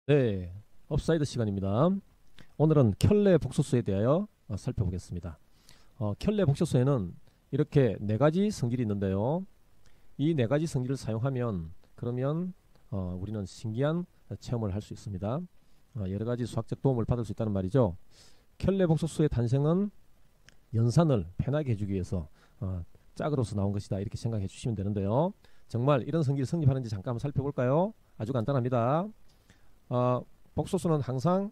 네, 업사이드 시간입니다. 오늘은 켤레 복소수에 대하여 살펴보겠습니다. 켤레 복소수에는 이렇게 네 가지 성질이 있는데요. 이 네 가지 성질을 사용하면 그러면 우리는 신기한 체험을 할 수 있습니다. 여러 가지 수학적 도움을 받을 수 있다는 말이죠. 켤레 복소수의 탄생은 연산을 편하게 해주기 위해서 짝으로서 나온 것이다 이렇게 생각해 주시면 되는데요. 정말 이런 성질이 성립하는지 잠깐 한번 살펴볼까요? 아주 간단합니다. 복소수는 항상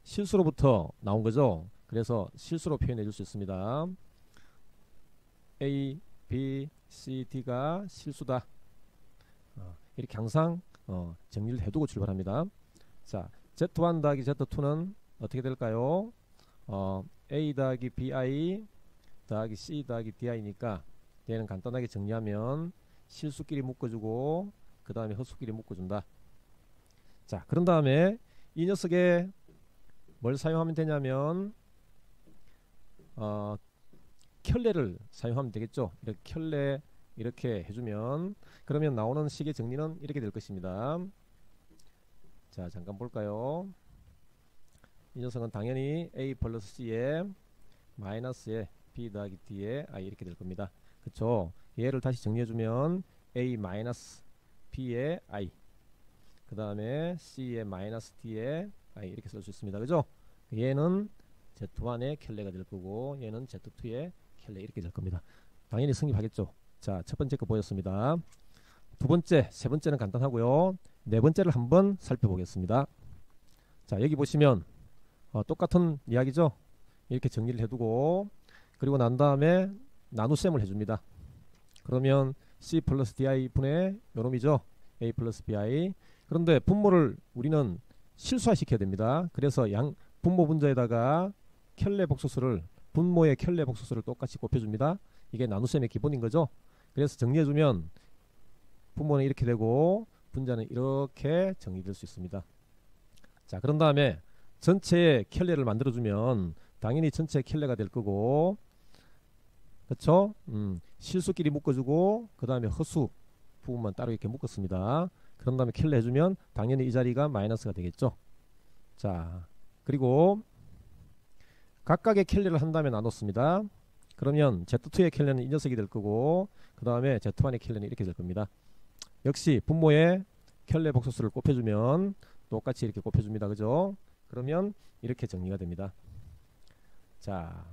실수로부터 나온 거죠. 그래서 실수로 표현해 줄 수 있습니다. A, B, C, D가 실수다. 이렇게 항상 정리를 해두고 출발합니다. 자, Z1 더하기 Z2는 어떻게 될까요? A 더하기 BI 더하기 C 더하기 DI니까 얘는 간단하게 정리하면 실수끼리 묶어주고 그 다음에 헛수끼리 묶어준다. 자, 그런 다음에 이 녀석에 뭘 사용하면 되냐면 켤레를 사용하면 되겠죠. 이렇게 켤레 이렇게 해주면 그러면 나오는 식의 정리는 이렇게 될 것입니다. 자, 잠깐 볼까요? 이 녀석은 당연히 A 플러스 C에 마이너스에 B 더하기 D에 I 이렇게 될 겁니다. 그쵸? 얘를 다시 정리해주면 A 마이너스 B에 I 그 다음에 C에 마이너스 D에 I 이렇게 쓸 수 있습니다. 그죠? 얘는 Z1의 켤레가 될 거고 얘는 Z2의 켤레 이렇게 될 겁니다. 당연히 성립하겠죠. 자, 첫 번째 거 보였습니다. 두 번째, 세 번째는 간단하고요. 네 번째를 한번 살펴보겠습니다. 자, 여기 보시면 똑같은 이야기죠. 이렇게 정리를 해두고 그리고 난 다음에 나눗셈을 해줍니다. 그러면 C 플러스 DI 분의 요놈이죠. A 플러스 BI. 그런데 분모를 우리는 실수화시켜야 됩니다. 그래서 분모 분자에다가 켤레 복소수를 분모의 켤레 복소수를 똑같이 곱해줍니다. 이게 나눗셈의 기본인 거죠. 그래서 정리해주면 분모는 이렇게 되고 분자는 이렇게 정리될 수 있습니다. 자, 그런 다음에 전체의 켤레를 만들어주면 당연히 전체 켤레가 될 거고 그렇죠? 실수끼리 묶어주고 그 다음에 허수 부분만 따로 이렇게 묶었습니다. 그런 다음에 켤레 해주면 당연히 이 자리가 마이너스가 되겠죠. 자, 그리고 각각의 켤레를 한 다음에 나눴습니다. 그러면 Z2의 켤레는 이 녀석이 될 거고 그 다음에 Z1의 켤레는 이렇게 될 겁니다. 역시 분모에 켤레 복소수를 곱해주면 똑같이 이렇게 곱해줍니다. 그죠? 그러면 이렇게 정리가 됩니다. 자,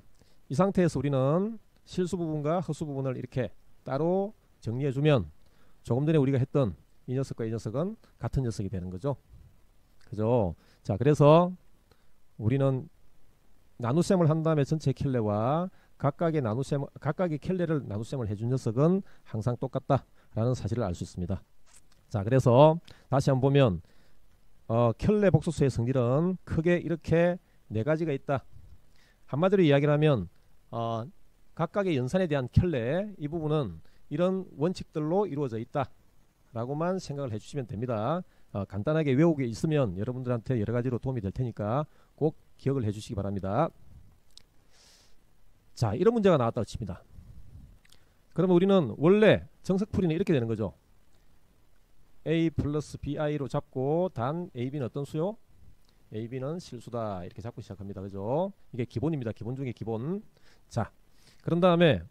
이 상태에서 우리는 실수 부분과 허수 부분을 이렇게 따로 정리해주면 조금 전에 우리가 했던 이 녀석과 이 녀석은 같은 녀석이 되는 거죠. 그죠? 자, 그래서 우리는 나눗셈을 한 다음에 전체 켤레와 각각의 켤레를 나눗셈을 해준 녀석은 항상 똑같다라는 사실을 알 수 있습니다. 자, 그래서 다시 한번 보면 켤레 복소수의 성질은 크게 이렇게 네 가지가 있다. 한마디로 이야기를 하면 각각의 연산에 대한 켤레 이 부분은 이런 원칙들로 이루어져 있다 라고만 생각을 해주시면 됩니다. 간단하게 외우고 있으면 여러분들한테 여러가지로 도움이 될 테니까 꼭 기억을 해주시기 바랍니다. 자, 이런 문제가 나왔다고 칩니다. 그러면 우리는 원래 정석풀이는 이렇게 되는 거죠. A 플러스 BI로 잡고 단 AB는 어떤 수요? AB는 실수다 이렇게 잡고 시작합니다. 그죠? 이게 기본입니다. 기본 중에 기본. 자, 그런 다음에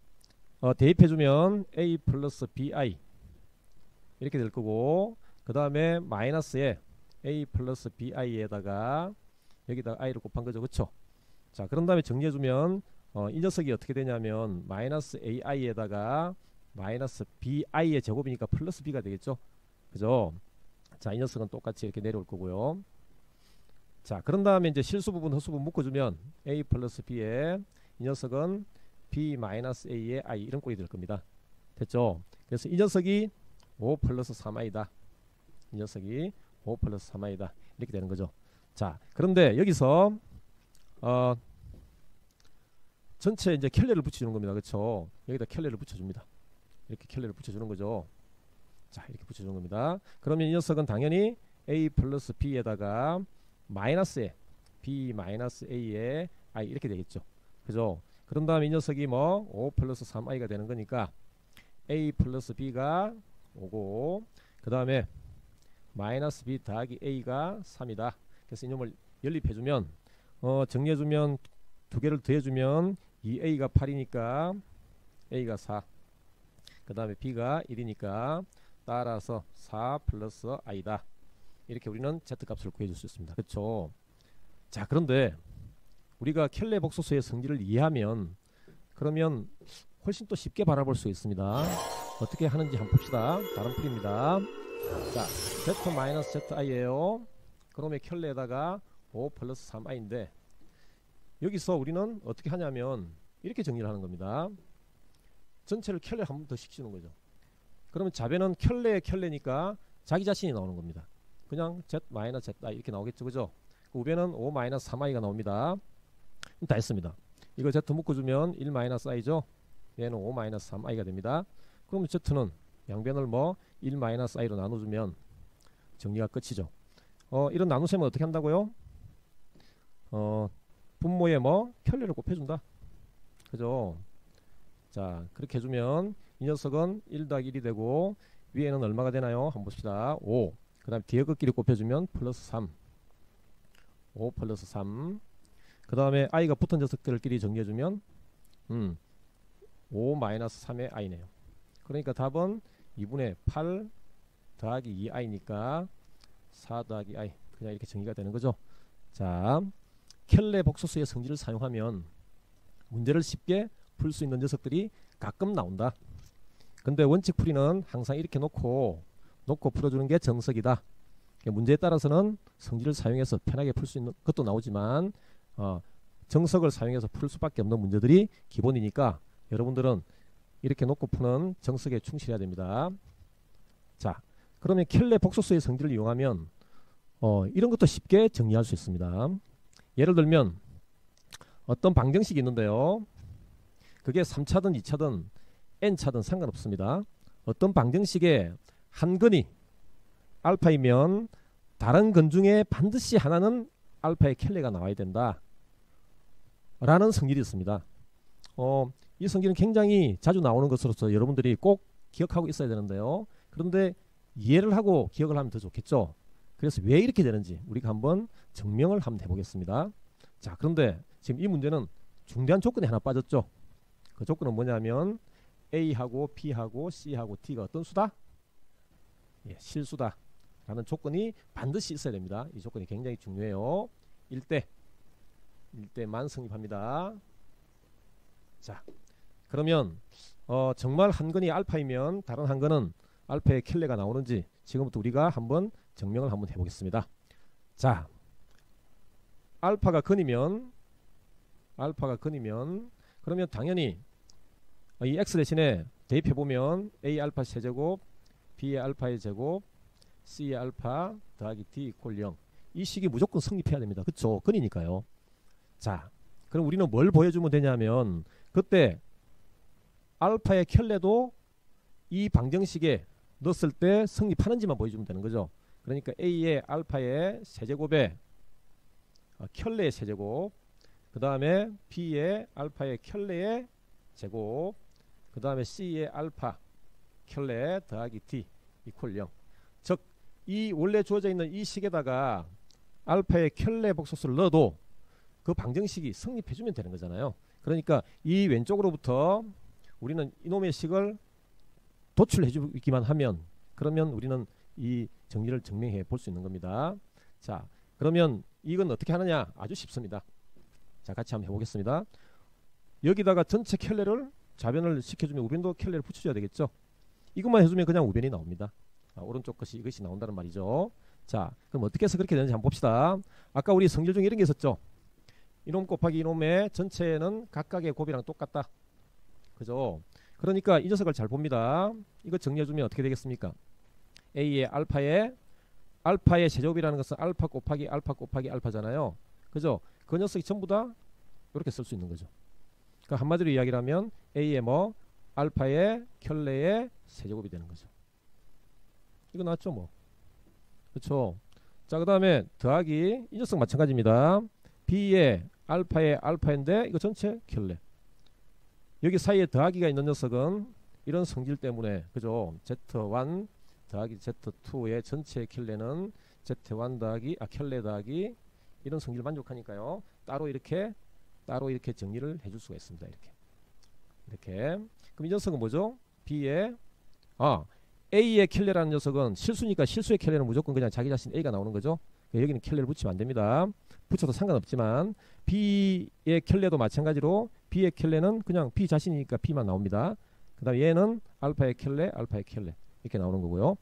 대입해주면 A 플러스 BI 이렇게 될 거고 그 다음에 마이너스에 A 플러스 BI에다가 여기다가 I를 곱한 거죠. 그쵸? 자, 그런 다음에 정리해주면 이 녀석이 어떻게 되냐면 마이너스 AI에다가 마이너스 BI의 제곱이니까 플러스 B가 되겠죠. 그죠? 자, 이 녀석은 똑같이 이렇게 내려올 거고요. 자, 그런 다음에 이제 실수 부분 허수 부분 묶어주면 A 플러스 B에 이 녀석은 B 마이너스 A에 I 이런 꼴이 될 겁니다. 됐죠? 그래서 이 녀석이 5 플러스 3i다. 이 녀석이 5 플러스 3i다. 이렇게 되는 거죠. 자, 그런데 여기서 전체 이제 켤레를 붙여주는 겁니다. 그렇죠? 여기다 켤레를 붙여줍니다. 이렇게 켤레를 붙여주는 거죠. 자, 이렇게 붙여주는 겁니다. 그러면 이 녀석은 당연히 A 플러스 B에다가 마이너스에 B 마이너스 A에 I 이렇게 되겠죠. 그죠? 그런 다음에 이 녀석이 뭐 5 플러스 3i가 되는 거니까 A 플러스 B가 5고 그 다음에 마이너스 b 더하기 a가 3이다. 그래서 이놈을 연립해주면 정리해주면 두 개를 더해주면 2a가 8이니까 a가 4. 그 다음에 b가 1이니까 따라서 4 플러스 i다. 이렇게 우리는 z값을 구해줄 수 있습니다. 그렇죠? 자, 그런데 우리가 켈레 복소수의 성질을 이해하면 그러면 훨씬 또 쉽게 바라볼 수 있습니다. 어떻게 하는지 한번 봅시다. 다른 풀입니다. 자, z-zi예요. 그러면 켈레에다가 5 플러스 3i인데 여기서 우리는 어떻게 하냐면 이렇게 정리를 하는 겁니다. 전체를 켈레 한 번 더 시키는 거죠. 그러면 자변은 켈레니까 자기 자신이 나오는 겁니다. 그냥 z-zi 이렇게 나오겠죠. 그죠? 우변은 5-3i가 나옵니다. 다 했습니다. 이거 z 묶어주면 1-i죠. 얘는 5-3i가 됩니다. 그러면 z는 양변을 1-i로 나눠주면 정리가 끝이죠. 이런 나누셈은 어떻게 한다고요? 분모에 켈레를 곱해준다. 그죠? 자, 그렇게 해주면 이 녀석은 1 더하기 1이 되고 위에는 얼마가 되나요? 한번 봅시다. 5. 그 다음에 뒤에 것끼리 곱해주면 플러스 3. 5 플러스 3. 그 다음에 i가 붙은 녀석들끼리 정리해주면 5 마이너스 3의 i네요. 그러니까 답은 2분의 8 더하기 2i니까 4 더하기 i. 그냥 이렇게 정리가 되는 거죠. 자, 켈레 복소수의 성질을 사용하면 문제를 쉽게 풀 수 있는 녀석들이 가끔 나온다. 근데 원칙풀이는 항상 이렇게 놓고 풀어주는 게 정석이다. 문제에 따라서는 성질을 사용해서 편하게 풀 수 있는 것도 나오지만 정석을 사용해서 풀 수밖에 없는 문제들이 기본이니까 여러분들은 이렇게 놓고 푸는 정석에 충실해야 됩니다. 자, 그러면 켈레 복소수의 성질을 이용하면 이런 것도 쉽게 정리할 수 있습니다. 예를 들면 어떤 방정식이 있는데요. 그게 3차든 2차든 n차든 상관없습니다. 어떤 방정식에 한 근이 알파이면 다른 근 중에 반드시 하나는 알파의 켈레가 나와야 된다 라는 성질이 있습니다. 이 성질은 굉장히 자주 나오는 것으로서 여러분들이 꼭 기억하고 있어야 되는데요. 그런데 이해를 하고 기억을 하면 더 좋겠죠. 그래서 왜 이렇게 되는지 우리가 한번 증명을 한번 해보겠습니다. 자, 그런데 지금 이 문제는 중대한 조건이 하나 빠졌죠. 그 조건은 뭐냐면 A하고 B하고 C하고 D가 어떤 수다? 예, 실수다 라는 조건이 반드시 있어야 됩니다. 이 조건이 굉장히 중요해요. 1대만 성립합니다. 자, 그러면 정말 한 근이 알파이면 다른 한 근은 알파의 켈레가 나오는지 지금부터 우리가 한번 증명을 한번 해보겠습니다. 자, 알파가 근이면 그러면 당연히 이 x 대신에 대입해보면 a 알파 세제곱 b의 알파의 제곱 c의 알파 더하기 d 이퀄 0. 이 식이 무조건 성립해야 됩니다. 그쵸? 근이니까요. 자, 그럼 우리는 뭘 보여주면 되냐면 그때 알파의 켈레도 이 방정식에 넣었을 때 성립하는지만 보여주면 되는 거죠. 그러니까 a의 알파의 세제곱에 켈레의 세제곱, 그 다음에 b의 알파의 켈레의 제곱, 그 다음에 c의 알파 켈레 더하기 d 이퀄 0. 즉 이 원래 주어져 있는 이 식에다가 알파의 켈레 복소수를 넣어도 그 방정식이 성립해주면 되는 거잖아요. 그러니까 이 왼쪽으로부터 우리는 이놈의 식을 도출해주기만 하면 그러면 우리는 이 정리를 증명해 볼 수 있는 겁니다. 자, 그러면 이건 어떻게 하느냐? 아주 쉽습니다. 자, 같이 한번 해보겠습니다. 여기다가 전체 켈레를 좌변을 시켜주면 우변도 켈레를 붙여줘야 되겠죠. 이것만 해주면 그냥 우변이 나옵니다. 오른쪽 것이 이것이 나온다는 말이죠. 자, 그럼 어떻게 해서 그렇게 되는지 한번 봅시다. 아까 우리 성질 중에 이런 게 있었죠. 이놈 곱하기 이놈의 전체는 각각의 곱이랑 똑같다. 그죠? 그러니까 이 녀석을 잘 봅니다. 이거 정리해주면 어떻게 되겠습니까? A의 알파의 제곱이라는 것은 알파 곱하기 알파잖아요. 그죠? 그 녀석이 전부 다 이렇게 쓸 수 있는 거죠. 그러니까 한마디로 이야기를 하면 A의 알파의 켈레의 세제곱이 되는 거죠. 이거 나왔죠 뭐. 그렇죠? 자, 그 다음에 더하기 이 녀석 마찬가지입니다. B의 알파의 알파인데 이거 전체 켈레. 여기 사이에 더하기가 있는 녀석은 이런 성질 때문에 그죠? Z1, 더하기 Z2의 전체 켤레는 Z1 더하기 켤레 더하기 이런 성질을 만족하니까요. 따로 이렇게 정리를 해줄 수가 있습니다. 이렇게. 그럼 이 녀석은 뭐죠? B의 A의 켤레라는 녀석은 실수니까 실수의 켤레는 무조건 그냥 자기 자신 A가 나오는 거죠. 여기는 켤레를 붙이면 안 됩니다. 붙여도 상관없지만 B의 켤레도 마찬가지로 B의 켤레는 그냥 B 자신이니까 B만 나옵니다. 그 다음 얘는 알파의 켤레 이렇게 나오는 거고요.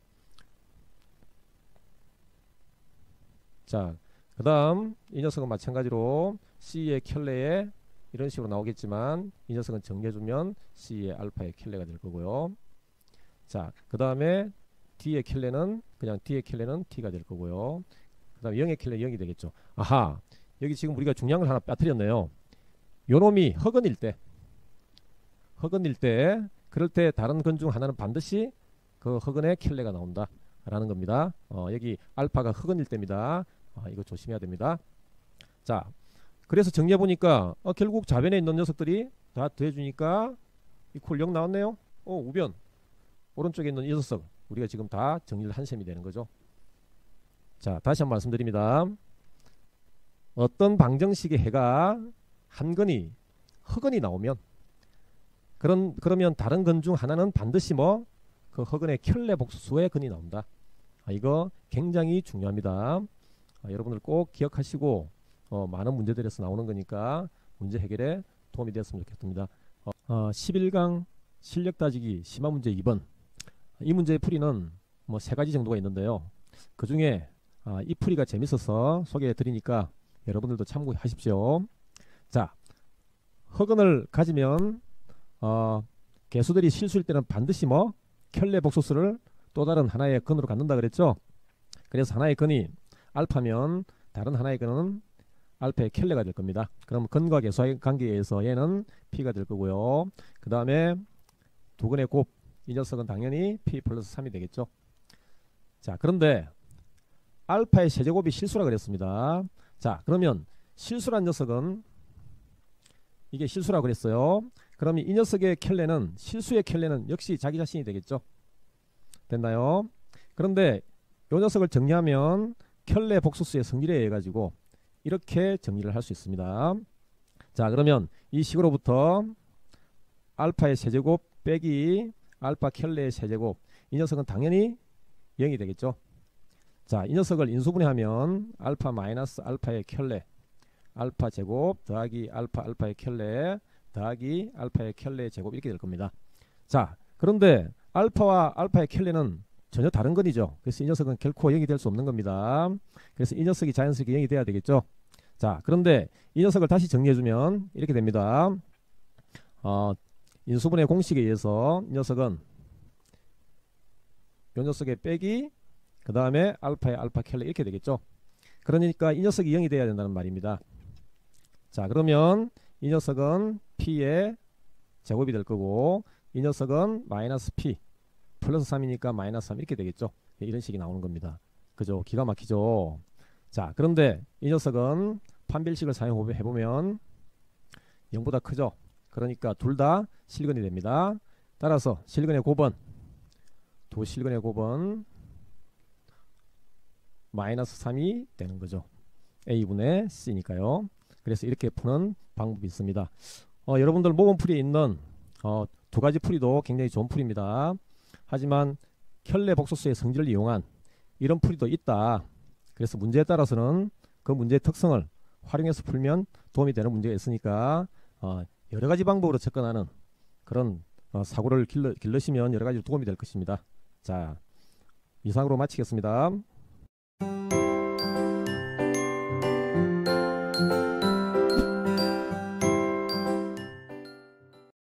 자, 그 다음 이 녀석은 마찬가지로 C의 켤레에 이런 식으로 나오겠지만 이 녀석은 정리해주면 C의 알파의 켤레가 될 거고요. 자, 그 다음에 D의 켤레는 그냥 D의 켤레는 T가 될 거고요. 그 다음에 0의 켤레 0이 되겠죠. 아하, 여기 지금 우리가 중요한 걸 하나 빠뜨렸네요. 요놈이 허근일 때 그럴 때 다른 근 중 하나는 반드시 그 허근의 켤레가 나온다 라는 겁니다. 여기 알파가 허근일 때입니다. 이거 조심해야 됩니다. 자, 그래서 정리해 보니까 결국 좌변에 있는 녀석들이 다 더해주니까 이퀄 0 나왔네요. 우변 오른쪽에 있는 이 녀석 우리가 지금 다 정리를 한 셈이 되는 거죠. 자, 다시 한번 말씀드립니다. 어떤 방정식의 해가 한 근이 허근이 나오면 그러면 다른 근 중 하나는 반드시 그 허근의 켤레 복수수의 근이 나온다. 이거 굉장히 중요합니다. 여러분들 꼭 기억하시고 많은 문제들에서 나오는 거니까 문제 해결에 도움이 되었으면 좋겠습니다. 11강 실력 따지기 심화 문제 2번. 이 문제의 풀이는 세 가지 정도가 있는데요. 그 중에 이 풀이가 재밌어서 소개해 드리니까 여러분들도 참고하십시오. 자, 허근을 가지면 개수들이 실수일 때는 반드시 켤레 복소수를 또 다른 하나의 근으로 갖는다 그랬죠. 그래서 하나의 근이 알파면 다른 하나의 근은 알파의 켤레가 될 겁니다. 그럼 근과 개수의 관계에 의해서 얘는 P가 될 거고요. 그 다음에 두 근의 곱, 이 녀석은 당연히 P 플러스 3이 되겠죠. 자, 그런데 알파의 세제곱이 실수라 그랬습니다. 자, 그러면 실수란 녀석은 이게 실수라 그랬어요. 그러면 이 녀석의 켤레는 실수의 켤레는 역시 자기 자신이 되겠죠. 됐나요? 그런데 이 녀석을 정리하면 켤레 복소수의 성질에 의해 가지고 이렇게 정리를 할 수 있습니다. 자, 그러면 이 식으로부터 알파의 세제곱 빼기 알파 켤레의 세제곱, 이 녀석은 당연히 0이 되겠죠. 자, 이 녀석을 인수분해하면 알파 마이너스 알파의 켤레 알파 제곱 더하기 알파의 켤레 더하기 알파의 켤레의 제곱 이렇게 될 겁니다. 자, 그런데 알파와 알파의 켤레는 전혀 다른 건이죠. 그래서 이 녀석은 결코 0이 될 수 없는 겁니다. 그래서 이 녀석이 자연스럽게 0이 돼야 되겠죠. 자, 그런데 이 녀석을 다시 정리해주면 이렇게 됩니다. 인수분해 공식에 의해서 이 녀석은 이 녀석의 빼기 그 다음에 알파의 알파 켤레 이렇게 되겠죠. 그러니까 이 녀석이 0이 돼야 된다는 말입니다. 자, 그러면 이 녀석은 P의 제곱이 될 거고 이 녀석은 마이너스 P 플러스 3이니까 마이너스 3 이렇게 되겠죠. 이런 식이 나오는 겁니다. 그죠? 기가 막히죠. 자, 그런데 이 녀석은 판별식을 사용해보면 0보다 크죠. 그러니까 둘 다 실근이 됩니다. 따라서 실근의 곱은 두 실근의 곱은 마이너스 3이 되는 거죠. A분의 C니까요. 그래서 이렇게 푸는 방법이 있습니다. 여러분들 모범풀이에 있는 두 가지 풀이도 굉장히 좋은 풀입니다. 하지만 켤레 복소수의 성질을 이용한 이런 풀이도 있다. 그래서 문제에 따라서는 그 문제의 특성을 활용해서 풀면 도움이 되는 문제가 있으니까 여러 가지 방법으로 접근하는 그런 사고를 길러시면 여러 가지 도움이 될 것입니다. 자, 이상으로 마치겠습니다.